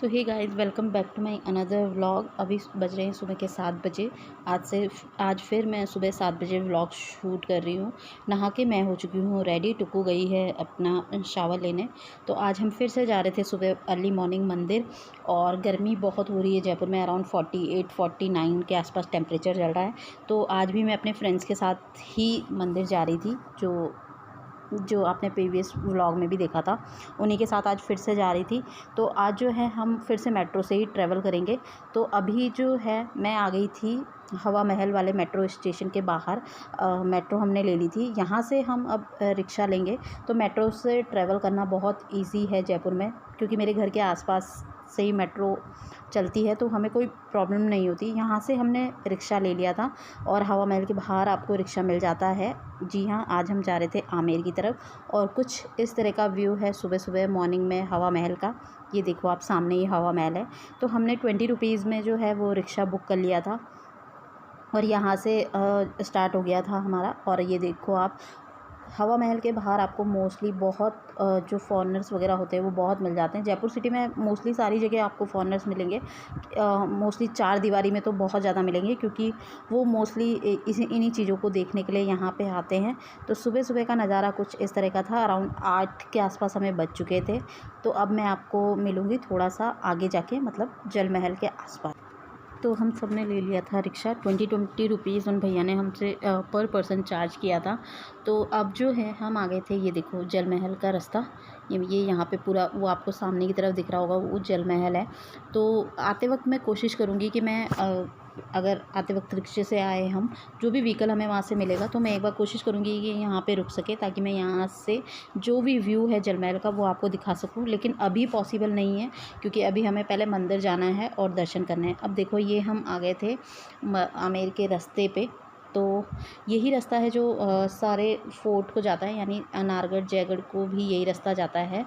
तो hey guys, welcome back to my another vlog. अभी बज रहे हैं सुबह के 7 बजे। आज फिर मैं सुबह 7 बजे व्लॉग शूट कर रही हूँ। नहा के मैं हो चुकी हूँ रेडी। टुकू गई है अपना शावर लेने। तो आज हम फिर से जा रहे थे सुबह अर्ली मॉर्निंग मंदिर। और गर्मी बहुत हो रही है जयपुर में, अराउंड 48-49 के आसपास टेम्परेचर चल रहा है। तो आज भी मैं अपने फ्रेंड्स के साथ ही मंदिर जा रही थी, जो आपने प्रीवियस व्लॉग में भी देखा था। उन्हीं के साथ आज फिर से जा रही थी। तो आज जो है हम फिर से मेट्रो से ही ट्रैवल करेंगे। तो अभी जो है मैं आ गई थी हवा महल वाले मेट्रो स्टेशन के बाहर। मेट्रो हमने ले ली थी। यहाँ से हम अब रिक्शा लेंगे। तो मेट्रो से ट्रैवल करना बहुत इजी है जयपुर में, क्योंकि मेरे घर के आसपास से ही मेट्रो चलती है, तो हमें कोई प्रॉब्लम नहीं होती। यहाँ से हमने रिक्शा ले लिया था और हवा महल के बाहर आपको रिक्शा मिल जाता है। जी हाँ, आज हम जा रहे थे आमेर की तरफ और कुछ इस तरह का व्यू है सुबह सुबह मॉर्निंग में हवा महल का। ये देखो आप, सामने ही हवा महल है। तो हमने 20 रुपीज़ में जो है वो रिक्शा बुक कर लिया था और यहाँ से स्टार्ट हो गया था हमारा। और ये देखो आप, हवा महल के बाहर आपको मोस्टली बहुत जो फॉरेनर्स वगैरह होते हैं वो बहुत मिल जाते हैं। जयपुर सिटी में मोस्टली सारी जगह आपको फॉरेनर्स मिलेंगे। मोस्टली चार दीवारी में तो बहुत ज़्यादा मिलेंगे, क्योंकि वो मोस्टली इन्हीं चीज़ों को देखने के लिए यहाँ पे आते हैं। तो सुबह सुबह का नज़ारा कुछ इस तरह का था। अराउंड 8 के आसपास हमें बज चुके थे। तो अब मैं आपको मिलूँगी थोड़ा सा आगे जाके, मतलब जल महल के आसपास। तो हम सब ने ले लिया था रिक्शा। 20 रुपीज़ उन भैया ने हमसे पर पर्सन चार्ज किया था। तो अब जो है हम आ गए थे, ये देखो जल महल का रास्ता। ये यहाँ पे पूरा वो आपको सामने की तरफ दिख रहा होगा, वो जल महल है। तो आते वक्त मैं कोशिश करूँगी कि मैं अगर आते वक्त रिक्शे से आए हम, जो भी व्हीकल हमें वहाँ से मिलेगा, तो मैं एक बार कोशिश करूँगी कि यहाँ पे रुक सके, ताकि मैं यहाँ से जो भी व्यू है जल महल का वो आपको दिखा सकूँ। लेकिन अभी पॉसिबल नहीं है, क्योंकि अभी हमें पहले मंदिर जाना है और दर्शन करने हैं। अब देखो, ये हम आ गए थे आमेर के रास्ते पे। तो यही रास्ता है जो सारे फोर्ट को जाता है, यानी नाहरगढ़ जयगढ़ को भी यही रास्ता जाता है।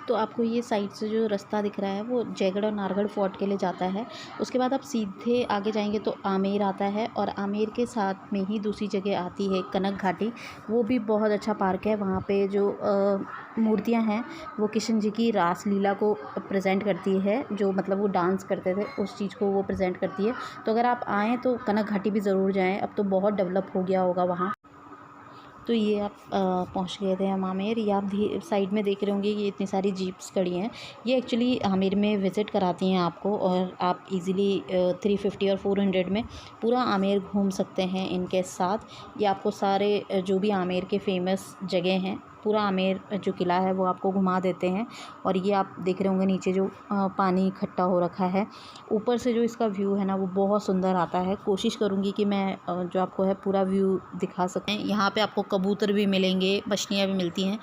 तो आपको ये साइड से जो रास्ता दिख रहा है वो जयगढ़ और नाहरगढ़ फोर्ट के लिए जाता है। उसके बाद आप सीधे आगे जाएंगे तो आमेर आता है, और आमेर के साथ में ही दूसरी जगह आती है कनक घाटी। वो भी बहुत अच्छा पार्क है। वहाँ पे जो मूर्तियाँ हैं वो कृष्ण जी की रास लीला को प्रेजेंट करती है, जो मतलब वो डांस करते थे उस चीज़ को वो प्रेजेंट करती है। तो अगर आप आएँ तो कनक घाटी भी ज़रूर जाएँ। अब तो बहुत डेवलप हो गया होगा वहाँ। तो ये आप पहुंच गए थे हम आमेर। ये आप साइड में देख रहे होंगे, ये इतनी सारी जीप्स खड़ी हैं। ये एक्चुअली आमेर में विज़िट कराती हैं आपको, और आप इजीली 350 और 400 में पूरा आमेर घूम सकते हैं इनके साथ। ये आपको सारे जो भी आमेर के फेमस जगह हैं, पूरा आमेर जो किला है वो आपको घुमा देते हैं। और ये आप देख रहे होंगे नीचे जो पानी इकट्ठा हो रखा है, ऊपर से जो इसका व्यू है ना वो बहुत सुंदर आता है। कोशिश करूँगी कि मैं जो आपको है पूरा व्यू दिखा सकें। यहाँ पे आपको कबूतर भी मिलेंगे, मछलियाँ भी मिलती हैं,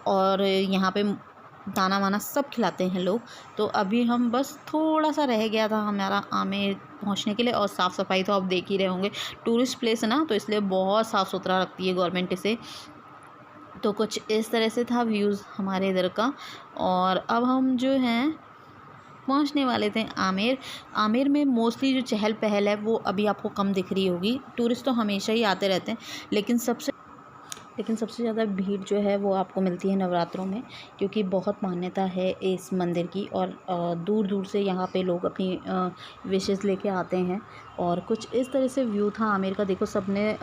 और यहाँ पे दाना वाना सब खिलाते हैं लोग। तो अभी हम बस थोड़ा सा रह गया था हमारा आमेर पहुँचने के लिए। और साफ़ सफाई तो आप देख ही रहे होंगे, टूरिस्ट प्लेस है ना, तो इसलिए बहुत साफ़ सुथरा रखती है गवर्नमेंट इसे। तो कुछ इस तरह से था व्यूज़ हमारे इधर का। और अब हम जो हैं पहुंचने वाले थे आमेर। आमेर में मोस्टली जो चहल पहल है वो अभी आपको कम दिख रही होगी। टूरिस्ट तो हमेशा ही आते रहते हैं, लेकिन सबसे ज़्यादा भीड़ जो है वो आपको मिलती है नवरात्रों में, क्योंकि बहुत मान्यता है इस मंदिर की। और दूर दूर से यहाँ पे लोग अपनी विशेज़ लेके आते हैं। और कुछ इस तरह से व्यू था आमेर का। देखो, सबने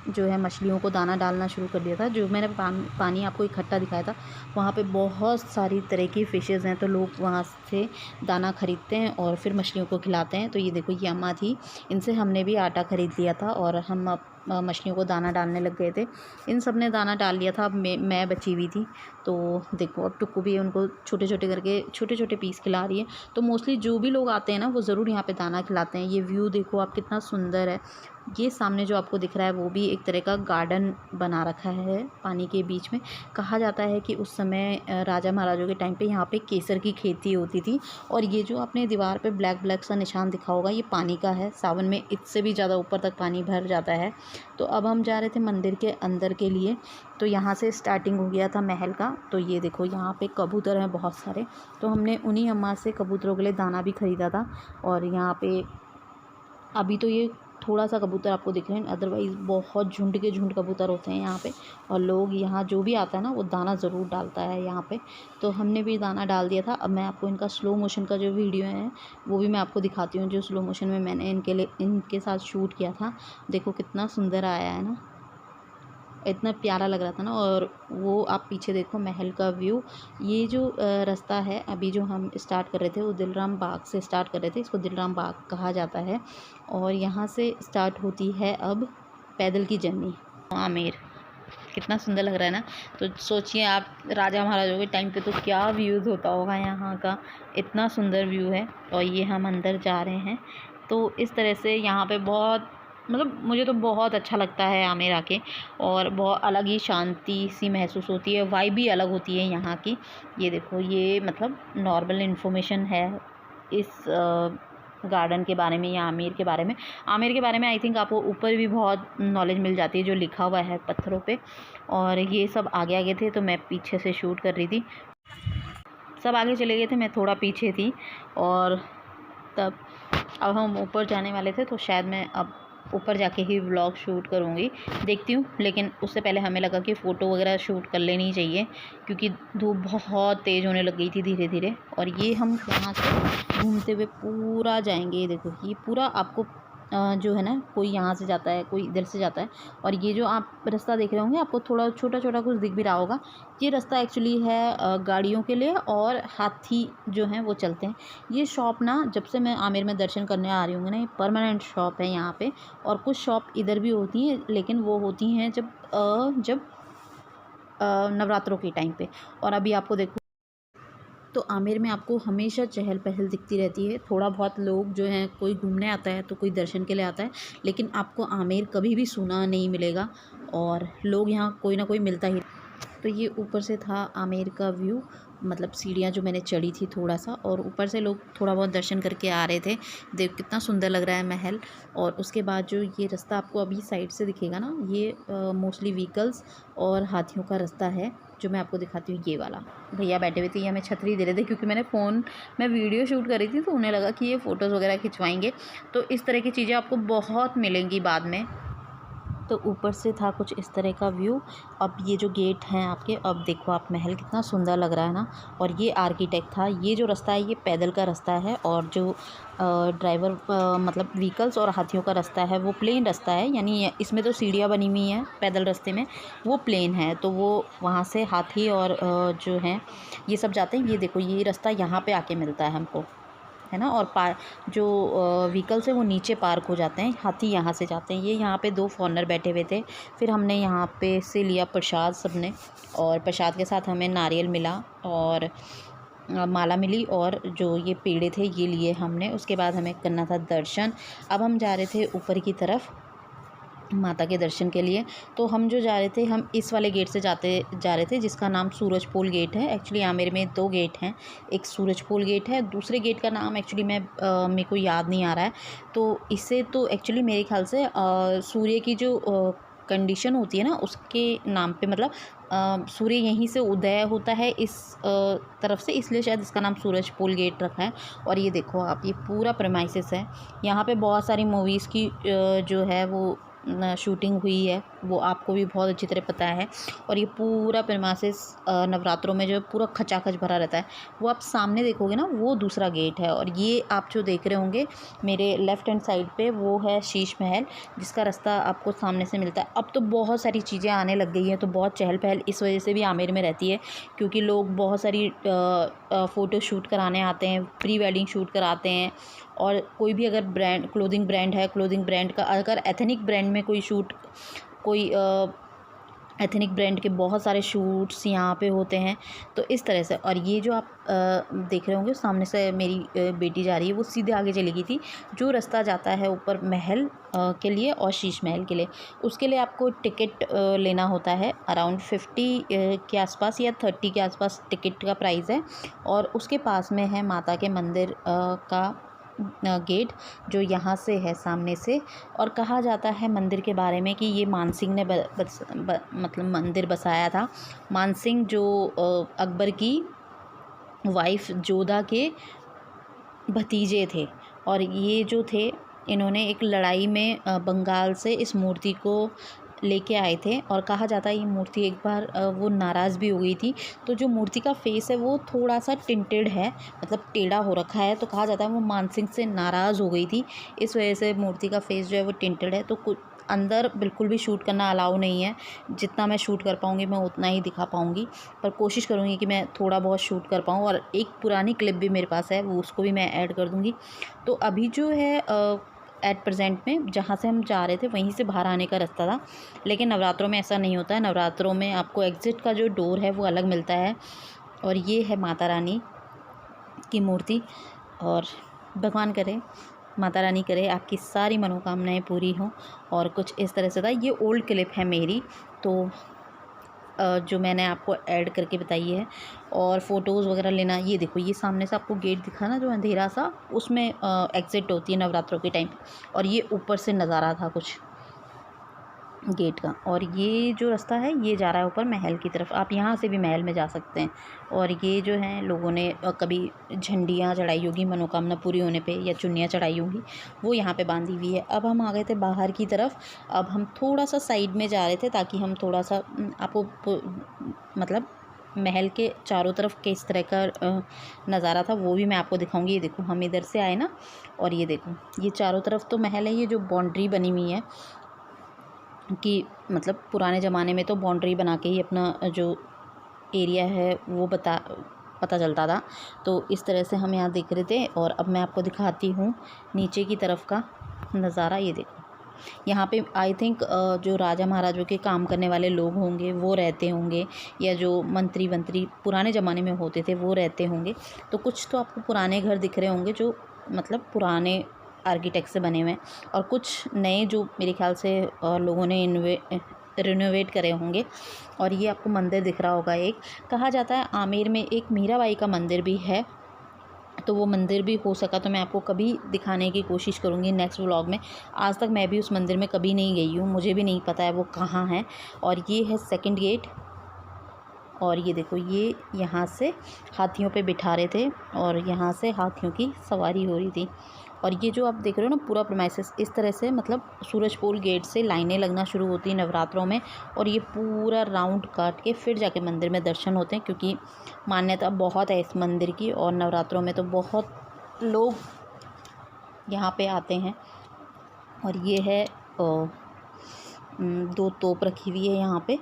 जो है मछलियों को दाना डालना शुरू कर दिया था। जो मैंने पानी आपको इकट्ठा दिखाया था, वहाँ पे बहुत सारी तरह की फ़िशेज़ हैं, तो लोग वहाँ से दाना ख़रीदते हैं और फिर मछलियों को खिलाते हैं। तो ये देखो, ये अम्मा थी, इनसे हमने भी आटा ख़रीद लिया था और हम अब मछलियों को दाना डालने लग गए थे। इन सब ने दाना डाल लिया था। अब मैं बची हुई थी। तो देखो, अब टुक्कू भी उनको छोटे छोटे करके छोटे छोटे पीस खिला रही है। तो मोस्टली जो भी लोग आते हैं ना वो ज़रूर यहाँ पे दाना खिलाते हैं। ये व्यू देखो आप, कितना सुंदर है। ये सामने जो आपको दिख रहा है वो भी एक तरह का गार्डन बना रखा है पानी के बीच में। कहा जाता है कि उस समय राजा महाराजों के टाइम पे यहाँ पे केसर की खेती होती थी। और ये जो आपने दीवार पे ब्लैक ब्लैक सा निशान दिखा होगा, ये पानी का है। सावन में इससे भी ज़्यादा ऊपर तक पानी भर जाता है। तो अब हम जा रहे थे मंदिर के अंदर के लिए। तो यहाँ से स्टार्टिंग हो गया था महल का। तो ये देखो, यहाँ पे कबूतर हैं बहुत सारे। तो हमने उन्हीं अम्मा से कबूतरों के लिए दाना भी ख़रीदा था। और यहाँ पे अभी तो ये थोड़ा सा कबूतर आपको दिख रहे हैं, अदरवाइज़ बहुत झुंड के झुंड कबूतर होते हैं यहाँ पे। और लोग यहाँ जो भी आता है ना वो दाना ज़रूर डालता है यहाँ पे। तो हमने भी दाना डाल दिया था। अब मैं आपको इनका स्लो मोशन का जो वीडियो है वो भी मैं आपको दिखाती हूँ, जो स्लो मोशन में मैंने इनके साथ शूट किया था। देखो कितना सुंदर आया है ना, इतना प्यारा लग रहा था ना। और वो आप पीछे देखो महल का व्यू। ये जो रास्ता है अभी जो हम स्टार्ट कर रहे थे वो दिलराम बाग से स्टार्ट कर रहे थे, इसको दिलराम बाग कहा जाता है। और यहाँ से स्टार्ट होती है अब पैदल की जर्नी आमेर। कितना सुंदर लग रहा है ना। तो सोचिए आप राजा महाराजाओं के टाइम पे तो क्या व्यूज़ होता होगा यहाँ का, इतना सुंदर व्यू है। और ये हम अंदर जा रहे हैं। तो इस तरह से यहाँ पे बहुत मतलब मुझे तो बहुत अच्छा लगता है आमेर आके। और बहुत अलग ही शांति सी महसूस होती है, वाइब भी अलग होती है यहाँ की। ये देखो, ये मतलब नॉर्मल इन्फॉर्मेशन है इस गार्डन के बारे में या आमेर के बारे में। आमेर के बारे में आई थिंक आपको ऊपर भी बहुत नॉलेज मिल जाती है जो लिखा हुआ है पत्थरों पे। और ये सब आगे आगे थे तो मैं पीछे से शूट कर रही थी। सब आगे चले गए थे, मैं थोड़ा पीछे थी। और तब अब हम ऊपर जाने वाले थे तो शायद मैं अब ऊपर जाके ही व्लॉग शूट करूँगी, देखती हूँ। लेकिन उससे पहले हमें लगा कि फ़ोटो वगैरह शूट कर लेनी चाहिए क्योंकि धूप बहुत तेज़ होने लग गई थी धीरे धीरे। और ये हम यहाँ से घूमते हुए पूरा जाएंगे। ये देखो, ये पूरा आपको जो है ना, कोई यहाँ से जाता है कोई इधर से जाता है। और ये जो आप रास्ता देख रहे होंगे आपको थोड़ा छोटा छोटा कुछ दिख भी रहा होगा, ये रास्ता एक्चुअली है गाड़ियों के लिए और हाथी जो हैं वो चलते हैं। ये शॉप ना जब से मैं आमेर में दर्शन करने आ रही हूँ ना, ये परमानेंट शॉप है यहाँ पे। और कुछ शॉप इधर भी होती हैं लेकिन वो होती हैं जब नवरात्रों के टाइम पे। और अभी आपको देखो तो आमेर में आपको हमेशा चहल पहल दिखती रहती है। थोड़ा बहुत लोग जो हैं, कोई घूमने आता है तो कोई दर्शन के लिए आता है, लेकिन आपको आमेर कभी भी सूना नहीं मिलेगा। और लोग यहाँ कोई ना कोई मिलता ही। तो ये ऊपर से था आमेर का व्यू, मतलब सीढ़ियाँ जो मैंने चढ़ी थी थोड़ा सा, और ऊपर से लोग थोड़ा बहुत दर्शन करके आ रहे थे। देख कितना सुंदर लग रहा है महल। और उसके बाद जो ये रास्ता आपको अभी साइड से दिखेगा ना, ये मोस्टली व्हीकल्स और हाथियों का रास्ता है जो मैं आपको दिखाती हूँ। ये वाला भैया बैठे हुए थे, ये हमें छतरी दे रहे थे क्योंकि मैं वीडियो शूट कर रही थी तो उन्हें लगा कि ये फ़ोटोज़ वगैरह खिंचवाएंगे। तो इस तरह की चीज़ें आपको बहुत मिलेंगी बाद में। तो ऊपर से था कुछ इस तरह का व्यू। अब ये जो गेट हैं आपके, अब देखो आप महल कितना सुंदर लग रहा है ना। और ये आर्किटेक्ट था। ये जो रास्ता है ये पैदल का रास्ता है, और जो ड्राइवर मतलब व्हीकल्स और हाथियों का रास्ता है वो प्लेन रास्ता है। यानी इसमें तो सीढ़ियाँ बनी हुई हैं पैदल रास्ते में, वो प्लेन है। तो वो वहाँ से हाथी और जो हैं ये सब जाते हैं। ये देखो, ये रास्ता यहाँ पे आके मिलता है हमको, है ना। और जो व्हीकल्स हैं वो नीचे पार्क हो जाते हैं, हाथी यहाँ से जाते हैं। ये यहाँ पे 2 फॉरनर बैठे हुए थे। फिर हमने यहाँ पे से लिया प्रसाद सबने, और प्रसाद के साथ हमें नारियल मिला और माला मिली, और जो ये पेड़े थे ये लिए हमने। उसके बाद हमें करना था दर्शन। अब हम जा रहे थे ऊपर की तरफ माता के दर्शन के लिए। तो हम जो जा रहे थे, हम इस वाले गेट से जा रहे थे जिसका नाम सूरजपोल गेट है। एक्चुअली आमेर में 2 गेट हैं, एक सूरजपोल गेट है, दूसरे गेट का नाम एक्चुअली मेरे को याद नहीं आ रहा है। तो इससे तो एक्चुअली मेरे ख्याल से सूर्य की जो कंडीशन होती है ना उसके नाम पे, मतलब सूर्य यहीं से उदय होता है इस तरफ से, इसलिए शायद इसका नाम सूरजपोल गेट रखा है। और ये देखो आप, ये पूरा प्रेमाइसिस है। यहाँ पे बहुत सारी मूवीज़ की जो है वो शूटिंग हुई है, वो आपको भी बहुत अच्छी तरह पता है। और ये पूरा प्रेमाइसिस नवरात्रों में जो है पूरा खचाखच भरा रहता है। वो आप सामने देखोगे ना, वो दूसरा गेट है। और ये आप जो देख रहे होंगे मेरे लेफ़्ट हैंड साइड पे, वो है शीश महल, जिसका रास्ता आपको सामने से मिलता है। अब तो बहुत सारी चीज़ें आने लग गई हैं तो बहुत चहल पहल इस वजह से भी आमेर में रहती है, क्योंकि लोग बहुत सारी फ़ोटो शूट कराने आते हैं, प्री वेडिंग शूट कराते हैं। और कोई भी अगर क्लोथिंग ब्रांड है, क्लोथिंग ब्रांड का अगर एथनिक ब्रांड में कोई एथनिक ब्रांड के बहुत सारे शूट्स यहाँ पे होते हैं। तो इस तरह से। और ये जो आप देख रहे होंगे सामने से मेरी बेटी जा रही है, वो सीधे आगे चली गई थी। जो रास्ता जाता है ऊपर महल के लिए और शीश महल के लिए, उसके लिए आपको टिकट लेना होता है। अराउंड 50 के आसपास या 30 के आसपास टिकट का प्राइस है। और उसके पास में है माता के मंदिर का गेट, जो यहाँ से है सामने से। और कहा जाता है मंदिर के बारे में कि ये मानसिंह ने मतलब मंदिर बसाया था। मानसिंह जो अकबर की वाइफ जोधा के भतीजे थे। और ये जो थे इन्होंने एक लड़ाई में बंगाल से इस मूर्ति को लेके आए थे और कहा जाता है ये मूर्ति एक बार वो नाराज़ भी हो गई थी। तो जो मूर्ति का फेस है वो थोड़ा सा टिंटेड है, मतलब टेढ़ा हो रखा है। तो कहा जाता है वो मानसिंह से नाराज़ हो गई थी, इस वजह से मूर्ति का फेस जो है वो टिंटेड है। तो कुछ अंदर बिल्कुल भी शूट करना अलाउ नहीं है। जितना मैं शूट कर पाऊँगी मैं उतना ही दिखा पाऊँगी, पर कोशिश करूँगी कि मैं थोड़ा बहुत शूट कर पाऊँ। और एक पुरानी क्लिप भी मेरे पास है, वो उसको भी मैं ऐड कर दूँगी। तो अभी जो है एट प्रेजेंट में जहाँ से हम जा रहे थे वहीं से बाहर आने का रास्ता था, लेकिन नवरात्रों में ऐसा नहीं होता है। नवरात्रों में आपको एग्ज़िट का जो डोर है वो अलग मिलता है। और ये है माता रानी की मूर्ति, और भगवान करे, माता रानी करे आपकी सारी मनोकामनाएं पूरी हों। और कुछ इस तरह से था। ये ओल्ड क्लिप है मेरी, तो जो मैंने आपको ऐड करके बताई है। और फ़ोटोज़ वगैरह लेना, ये देखो ये सामने से आपको गेट दिखा ना जो अंधेरा सा, उसमें एग्ज़िट होती है नवरात्रों के टाइम। और ये ऊपर से नज़ारा था कुछ गेट का। और ये जो रास्ता है ये जा रहा है ऊपर महल की तरफ, आप यहाँ से भी महल में जा सकते हैं। और ये जो है लोगों ने कभी झंडियाँ चढ़ाई होगी मनोकामना पूरी होने पे, या चुन्नियाँ चढ़ाई होंगी, वो यहाँ पे बांधी हुई है। अब हम आ गए थे बाहर की तरफ। अब हम थोड़ा सा साइड में जा रहे थे ताकि हम थोड़ा सा आपको मतलब महल के चारों तरफ किस तरह का नज़ारा था वो भी मैं आपको दिखाऊंगी। ये देखो हम इधर से आए ना, और ये देखो ये चारों तरफ तो महल है। ये जो बाउंड्री बनी हुई है कि मतलब पुराने ज़माने में तो बाउंड्री बना के ही अपना जो एरिया है वो पता चलता था। तो इस तरह से हम यहाँ देख रहे थे। और अब मैं आपको दिखाती हूँ नीचे की तरफ का नज़ारा। ये देखो यहाँ पे आई थिंक जो राजा महाराजों के काम करने वाले लोग होंगे वो रहते होंगे, या जो मंत्री वंत्री पुराने ज़माने में होते थे वो रहते होंगे। तो कुछ तो आपको पुराने घर दिख रहे होंगे जो मतलब पुराने आर्किटेक्ट से बने हुए हैं, और कुछ नए जो मेरे ख्याल से लोगों ने रिनोवेट करे होंगे। और ये आपको मंदिर दिख रहा होगा एक, कहा जाता है आमेर में एक मीराबाई का मंदिर भी है। तो वो मंदिर भी हो सका तो मैं आपको कभी दिखाने की कोशिश करूँगी नेक्स्ट व्लॉग में। आज तक मैं भी उस मंदिर में कभी नहीं गई हूँ, मुझे भी नहीं पता है वो कहाँ है। और ये है सेकंड गेट। और ये देखो ये यहाँ से हाथियों पे बिठा रहे थे और यहाँ से हाथियों की सवारी हो रही थी। और ये जो आप देख रहे हो ना पूरा प्रीमाइसेस इस तरह से, मतलब सूरजपोल गेट से लाइनें लगना शुरू होती हैं नवरात्रों में। और ये पूरा राउंड काट के फिर जाके मंदिर में दर्शन होते हैं, क्योंकि मान्यता बहुत है इस मंदिर की। और नवरात्रों में तो बहुत लोग यहाँ पे आते हैं। और ये है 2 तोप रखी हुई है यहाँ पे,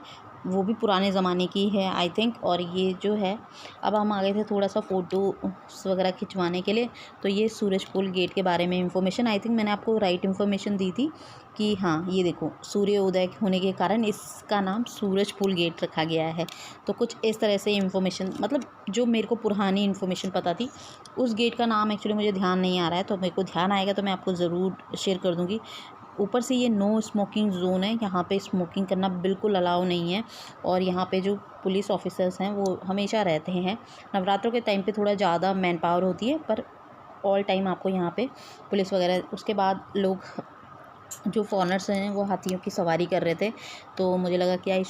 वो भी पुराने ज़माने की है आई थिंक। और ये जो है अब हम आ गए थे थोड़ा सा फ़ोटोस वगैरह खिंचवाने के लिए। तो ये सूरजपोल गेट के बारे में इंफॉर्मेशन आई थिंक मैंने आपको राइट इन्फॉर्मेशन दी थी कि हाँ ये देखो सूर्योदय होने के कारण इसका नाम सूरजपोल गेट रखा गया है। तो कुछ इस तरह से इंफॉर्मेशन, मतलब जो मेरे को पुरानी इन्फॉर्मेशन पता थी। उस गेट का नाम एक्चुअली मुझे ध्यान नहीं आ रहा है, तो मेरे को ध्यान आएगा तो मैं आपको ज़रूर शेयर कर दूँगी। ऊपर से ये नो स्मोकिंग ज़ोन है, यहाँ पे स्मोकिंग करना बिल्कुल अलाउ नहीं है। और यहाँ पे जो पुलिस ऑफिसर्स हैं वो हमेशा रहते हैं। नवरात्रों के टाइम पे थोड़ा ज़्यादा मैन पावर होती है, पर ऑल टाइम आपको यहाँ पे पुलिस वगैरह। उसके बाद लोग जो फॉरनर्स हैं वो हाथियों की सवारी कर रहे थे, तो मुझे लगा कि आई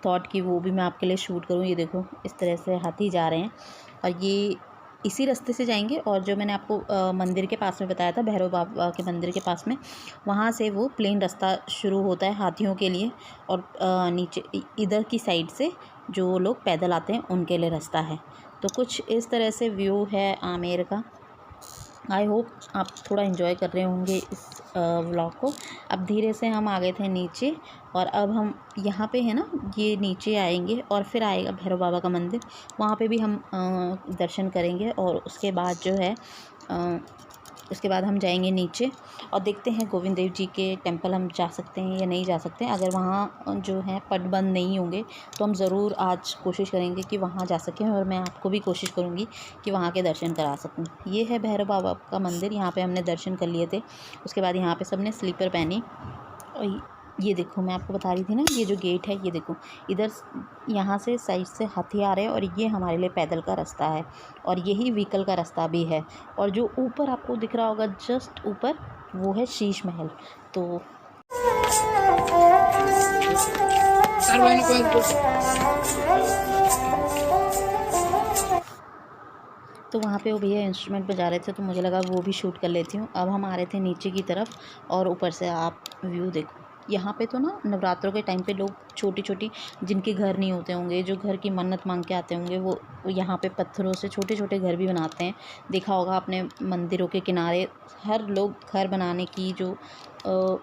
थॉट कि वो भी मैं आपके लिए शूट करूँ। ये देखो इस तरह से हाथी जा रहे हैं और ये इसी रास्ते से जाएंगे। और जो मैंने आपको मंदिर के पास में बताया था, भैरव बाबा के मंदिर के पास में, वहाँ से वो प्लेन रास्ता शुरू होता है हाथियों के लिए। और नीचे इधर की साइड से जो लोग पैदल आते हैं उनके लिए रास्ता है। तो कुछ इस तरह से व्यू है आमेर का। आई होप आप थोड़ा इन्जॉय कर रहे होंगे इस व्लॉग को। अब धीरे से हम आ गए थे नीचे, और अब हम यहाँ पे है ना, ये नीचे आएंगे और फिर आएगा भैरव बाबा का मंदिर, वहाँ पे भी हम दर्शन करेंगे। और उसके बाद जो है उसके बाद हम जाएंगे नीचे और देखते हैं गोविंद देव जी के टेंपल हम जा सकते हैं या नहीं जा सकते हैं। अगर वहाँ जो है पट बंद नहीं होंगे तो हम ज़रूर आज कोशिश करेंगे कि वहाँ जा सकें, और मैं आपको भी कोशिश करूँगी कि वहाँ के दर्शन करा सकूँ। ये है भैरव बाबा का मंदिर, यहाँ पे हमने दर्शन कर लिए थे। उसके बाद यहाँ पे सबने स्लीपर पहनी। और ये देखो मैं आपको बता रही थी ना, ये जो गेट है ये देखो इधर यहाँ से साइड से हाथी आ रहे हैं, और ये हमारे लिए पैदल का रास्ता है, और यही व्हीकल का रास्ता भी है। और जो ऊपर आपको दिख रहा होगा जस्ट ऊपर, वो है शीश महल। तो वहाँ पे वो भैया इंस्ट्रूमेंट बजा रहे थे तो मुझे लगा वो भी शूट कर लेती हूँ। अब हम आ रहे थे नीचे की तरफ और ऊपर से आप व्यू देखो। यहाँ पे तो ना नवरात्रों के टाइम पे लोग छोटी छोटी, जिनके घर नहीं होते होंगे, जो घर की मन्नत मांग के आते होंगे, वो यहाँ पे पत्थरों से छोटे छोटे घर भी बनाते हैं। देखा होगा आपने मंदिरों के किनारे हर लोग घर बनाने की जो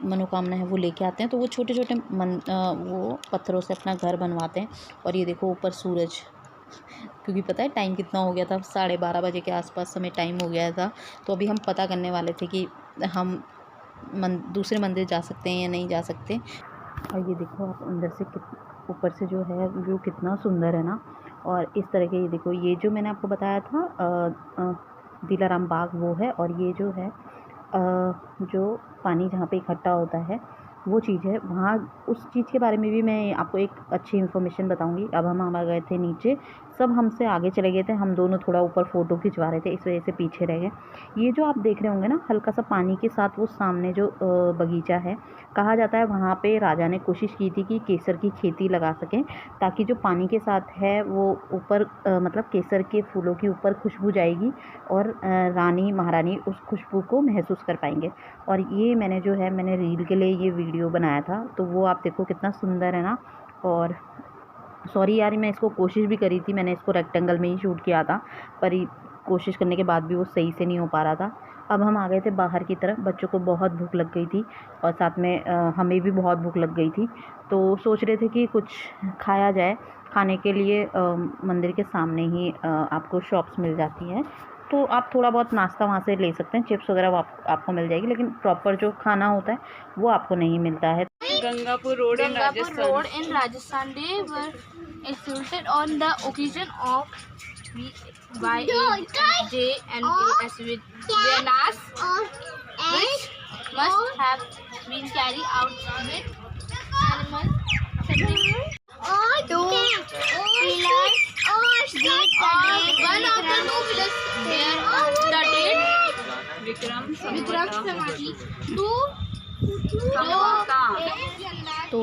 मनोकामना है वो लेके आते हैं, तो वो छोटे छोटे वो पत्थरों से अपना घर बनवाते हैं। और ये देखो ऊपर सूरज, क्योंकि पता है टाइम कितना हो गया था, 12:30 बजे के आसपास समय टाइम हो गया था। तो अभी हम पता करने वाले थे कि हम दूसरे मंदिर जा सकते हैं या नहीं जा सकते। और ये देखो आप अंदर से ऊपर से जो है व्यू कितना सुंदर है ना। और इस तरह के ये देखो, ये जो मैंने आपको बताया था दिलाराम बाग वो है, और ये जो है जो पानी जहाँ पे इकट्ठा होता है वो चीज़ है वहाँ। उस चीज़ के बारे में भी मैं आपको एक अच्छी इन्फॉर्मेशन बताऊंगी। अब हम आ गए थे नीचे, सब हमसे आगे चले गए थे, हम दोनों थोड़ा ऊपर फ़ोटो खिंचवा रहे थे, इस वजह से पीछे रह गए। ये जो आप देख रहे होंगे ना हल्का सा पानी के साथ, वो सामने जो बगीचा है, कहा जाता है वहाँ पे राजा ने कोशिश की थी कि केसर की खेती लगा सकें, ताकि जो पानी के साथ है वो ऊपर मतलब केसर के फूलों की ऊपर खुशबू जाएगी और रानी महारानी उस खुशबू को महसूस कर पाएंगे। और ये मैंने रील के लिए ये वीडियो बनाया था, तो वो आप देखो कितना सुंदर है ना। और सॉरी यार, मैं इसको कोशिश भी करी थी, मैंने इसको रेक्टेंगल में ही शूट किया था, पर कोशिश करने के बाद भी वो सही से नहीं हो पा रहा था। अब हम आ गए थे बाहर की तरफ, बच्चों को बहुत भूख लग गई थी और साथ में हमें भी बहुत भूख लग गई थी, तो सोच रहे थे कि कुछ खाया जाए। खाने के लिए मंदिर के सामने ही आपको शॉप्स मिल जाती हैं, तो आप थोड़ा बहुत नाश्ता वहाँ से ले सकते हैं, चिप्स वगैरह आपको मिल जाएगी, लेकिन प्रॉपर जो खाना होता है वो आपको नहीं मिलता है। Gangapur Road in Rajasthan, they were executed on the occasion of YAJ and AS with Venas, which must have been carried out with animal sacrifice. Two pillars, one of the two pillars there the date Vikram Samadhi. तो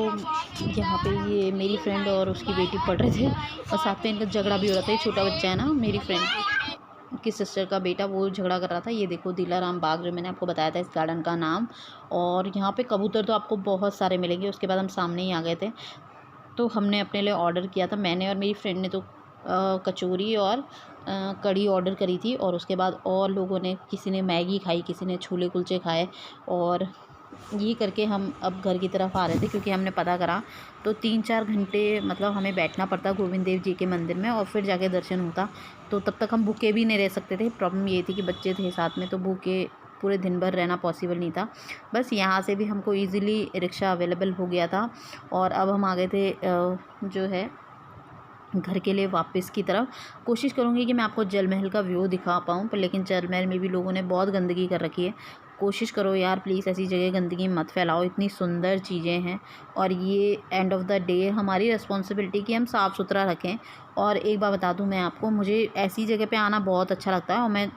यहाँ पे ये मेरी friend और उसकी बेटी पढ़ रहे थे और साथ में इनका झगड़ा भी हो रहा था। ये छोटा बच्चा है ना, मेरी फ्रेंड की सिस्टर का बेटा, वो झगड़ा कर रहा था। ये देखो दिलाराम बाग जो मैंने आपको बताया था इस गार्डन का नाम। और यहाँ पे कबूतर तो आपको बहुत सारे मिलेंगे। उसके बाद हम सामने ही आ गए थे, तो हमने अपने लिए ऑर्डर किया था। मैंने और मेरी फ्रेंड ने तो कचौरी और कढ़ी ऑर्डर करी थी, और उसके बाद और लोगों ने, किसी ने मैगी खाई, किसी ने छोले कुलचे खाए, और ये करके हम अब घर की तरफ आ रहे थे, क्योंकि हमने पता करा तो 3-4 घंटे मतलब हमें बैठना पड़ता गोविंद देव जी के मंदिर में, और फिर जाके दर्शन होता। तो तब तक हम भूखे भी नहीं रह सकते थे। प्रॉब्लम ये थी कि बच्चे थे साथ में, तो भूखे पूरे दिन भर रहना पॉसिबल नहीं था। बस यहाँ से भी हमको ईज़िली रिक्शा अवेलेबल हो गया था, और अब हम आ गए थे जो है घर के लिए वापस की तरफ। कोशिश करूँगी कि मैं आपको जल महल का व्यू दिखा पाऊँ, पर लेकिन जल महल में भी लोगों ने बहुत गंदगी कर रखी है। कोशिश करो यार प्लीज़, ऐसी जगह गंदगी मत फैलाओ, इतनी सुंदर चीज़ें हैं। और ये एंड ऑफ द डे हमारी रिस्पॉन्सिबिलिटी कि हम साफ़ सुथरा रखें। और एक बात बता दूं मैं आपको, मुझे ऐसी जगह पे आना बहुत अच्छा लगता है, और मैं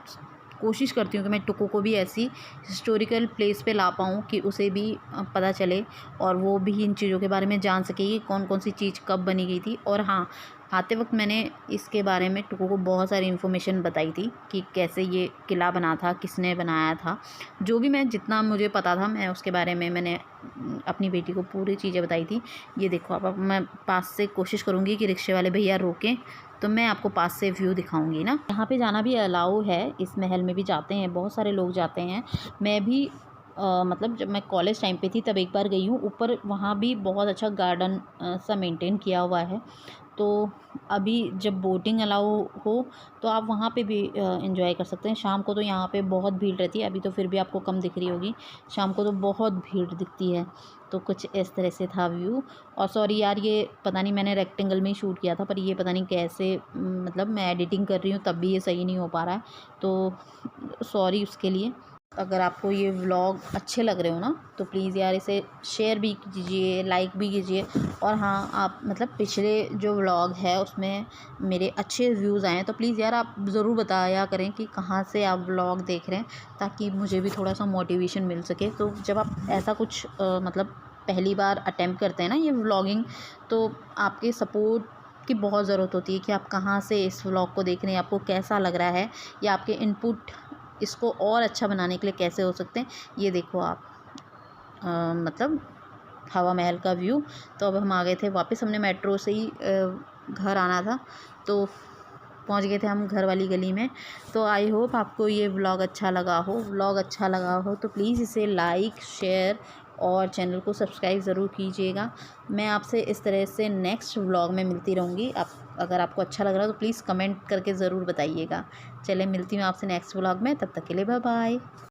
कोशिश करती हूँ कि मैं टुकू को भी ऐसी हिस्टोरिकल प्लेस पे ला पाऊँ कि उसे भी पता चले और वो भी इन चीज़ों के बारे में जान सके कि कौन कौन सी चीज़ कब बनी गई थी। और हाँ, आते वक्त मैंने इसके बारे में टुकू को बहुत सारी इन्फॉर्मेशन बताई थी कि कैसे ये किला बना था, किसने बनाया था, जो भी मैं जितना मुझे पता था मैं उसके बारे में मैंने अपनी बेटी को पूरी चीज़ें बताई थी। ये देखो अब मैं पास से कोशिश करूँगी कि रिक्शे वाले भैया रोकें तो मैं आपको पास से व्यू दिखाऊंगी ना। यहाँ पे जाना भी अलाउ है, इस महल में भी जाते हैं, बहुत सारे लोग जाते हैं। मैं भी मतलब जब मैं कॉलेज टाइम पे थी तब एक बार गई हूँ ऊपर, वहाँ भी बहुत अच्छा गार्डन सा मेंटेन किया हुआ है। तो अभी जब बोटिंग अलाउ हो तो आप वहाँ पे भी एंजॉय कर सकते हैं। शाम को तो यहाँ पे बहुत भीड़ रहती है, अभी तो फिर भी आपको कम दिख रही होगी, शाम को तो बहुत भीड़ दिखती है। तो कुछ इस तरह से था व्यू। और सॉरी यार, ये पता नहीं, मैंने रेक्टेंगल में ही शूट किया था, पर ये पता नहीं कैसे मतलब मैं एडिटिंग कर रही हूँ तब भी ये सही नहीं हो पा रहा है, तो सॉरी उसके लिए। अगर आपको ये व्लॉग अच्छे लग रहे हो ना तो प्लीज़ यार इसे शेयर भी कीजिए, लाइक भी कीजिए। और हाँ, आप मतलब पिछले जो व्लॉग है उसमें मेरे अच्छे व्यूज़ आए हैं, तो प्लीज़ यार आप ज़रूर बताया करें कि कहाँ से आप व्लॉग देख रहे हैं, ताकि मुझे भी थोड़ा सा मोटिवेशन मिल सके। तो जब आप ऐसा कुछ मतलब पहली बार अटेम्प्ट करते हैं ना ये व्लॉगिंग, तो आपके सपोर्ट की बहुत ज़रूरत होती है कि आप कहाँ से इस व्लॉग को देख रहे हैं, आपको कैसा लग रहा है, या आपके इनपुट इसको और अच्छा बनाने के लिए कैसे हो सकते हैं। ये देखो आप मतलब हवा महल का व्यू। तो अब हम आ गए थे वापस, हमने मेट्रो से ही घर आना था, तो पहुंच गए थे हम घर वाली गली में। तो आई होप आपको ये व्लॉग अच्छा लगा हो तो प्लीज़ इसे लाइक, शेयर और चैनल को सब्सक्राइब ज़रूर कीजिएगा। मैं आपसे इस तरह से नेक्स्ट व्लॉग में मिलती रहूँगी। अगर आपको अच्छा लग रहा है तो प्लीज़ कमेंट करके ज़रूर बताइएगा। चलिए मिलती हूँ आपसे नेक्स्ट व्लॉग में, तब तक के लिए बाय बाय।